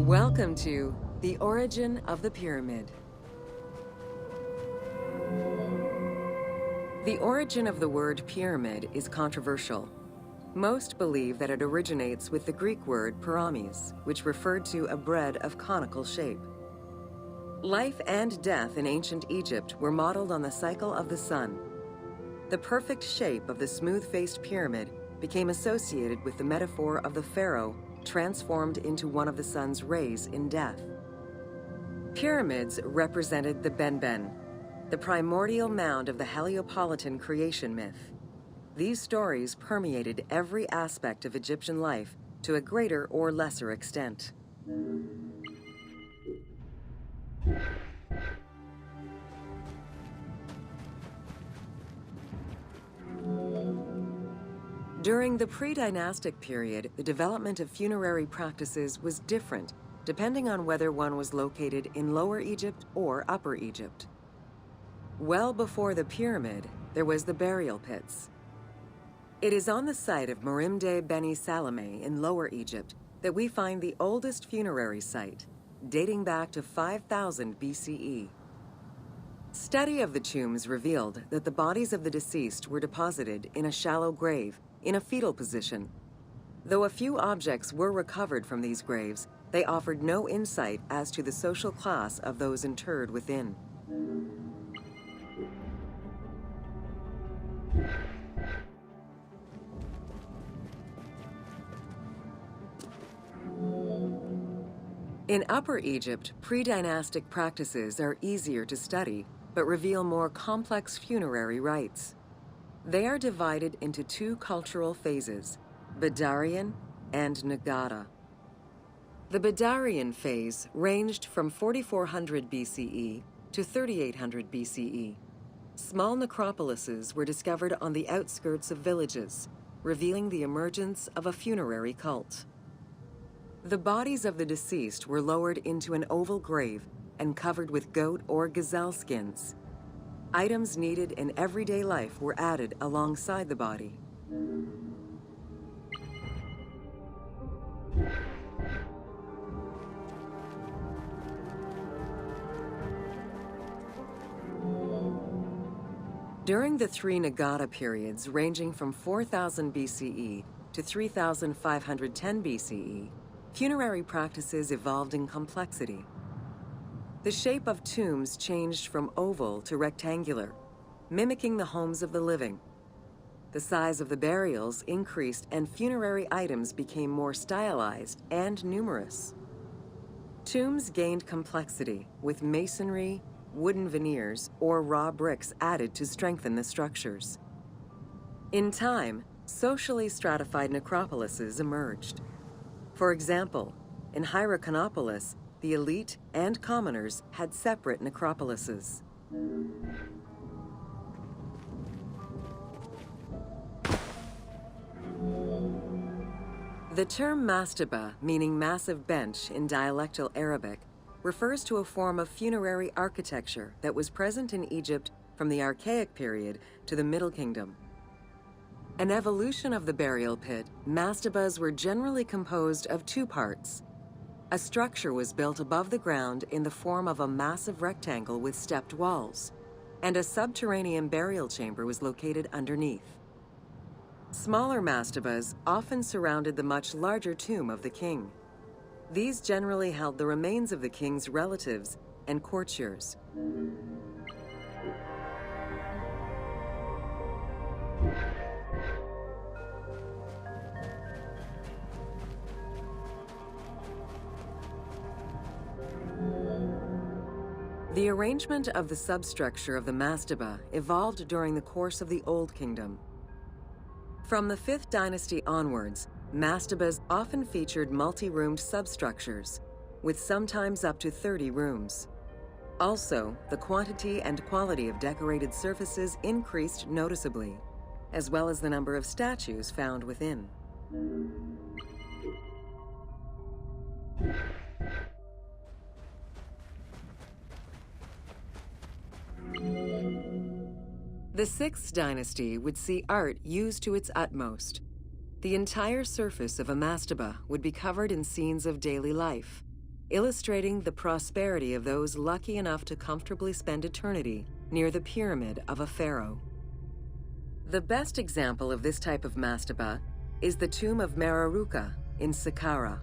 Welcome to The Origin of the Pyramid. The origin of the word pyramid is controversial. Most believe that it originates with the Greek word pyramis, which referred to a bread of conical shape. Life and death in ancient Egypt were modeled on the cycle of the sun. The perfect shape of the smooth-faced pyramid became associated with the metaphor of the pharaoh transformed into one of the sun's rays in death. Pyramids represented the Benben, the primordial mound of the Heliopolitan creation myth. These stories permeated every aspect of Egyptian life to a greater or lesser extent. During the pre-dynastic period, the development of funerary practices was different, depending on whether one was located in Lower Egypt or Upper Egypt. Well before the pyramid, there was the burial pits. It is on the site of Merimde Beni Salome in Lower Egypt that we find the oldest funerary site, dating back to 5000 BCE. Study of the tombs revealed that the bodies of the deceased were deposited in a shallow grave, in a fetal position. Though a few objects were recovered from these graves, they offered no insight as to the social class of those interred within. In Upper Egypt, pre-dynastic practices are easier to study, but reveal more complex funerary rites. They are divided into two cultural phases, Badarian and Nagada. The Badarian phase ranged from 4400 BCE to 3800 BCE. Small necropolises were discovered on the outskirts of villages, revealing the emergence of a funerary cult. The bodies of the deceased were lowered into an oval grave and covered with goat or gazelle skins. Items needed in everyday life were added alongside the body. During the three Nagada periods ranging from 4000 BCE to 3510 BCE, funerary practices evolved in complexity. The shape of tombs changed from oval to rectangular, mimicking the homes of the living. The size of the burials increased and funerary items became more stylized and numerous. Tombs gained complexity with masonry, wooden veneers, or raw bricks added to strengthen the structures. In time, socially stratified necropolises emerged. For example, in Hierakonpolis, the elite and commoners had separate necropolises. The term mastaba, meaning massive bench in dialectal Arabic, refers to a form of funerary architecture that was present in Egypt from the Archaic period to the Middle Kingdom. An evolution of the burial pit, mastabas were generally composed of two parts. A structure was built above the ground in the form of a massive rectangle with stepped walls, and a subterranean burial chamber was located underneath. Smaller mastabas often surrounded the much larger tomb of the king. These generally held the remains of the king's relatives and courtiers. The arrangement of the substructure of the mastaba evolved during the course of the Old Kingdom. From the 5th dynasty onwards, mastabas often featured multi-roomed substructures, with sometimes up to 30 rooms. Also, the quantity and quality of decorated surfaces increased noticeably, as well as the number of statues found within. The 6th dynasty would see art used to its utmost. The entire surface of a mastaba would be covered in scenes of daily life. illustrating the prosperity of those lucky enough to comfortably spend eternity near the pyramid of a pharaoh. The best example of this type of mastaba is the tomb of Mereruka in Saqqara.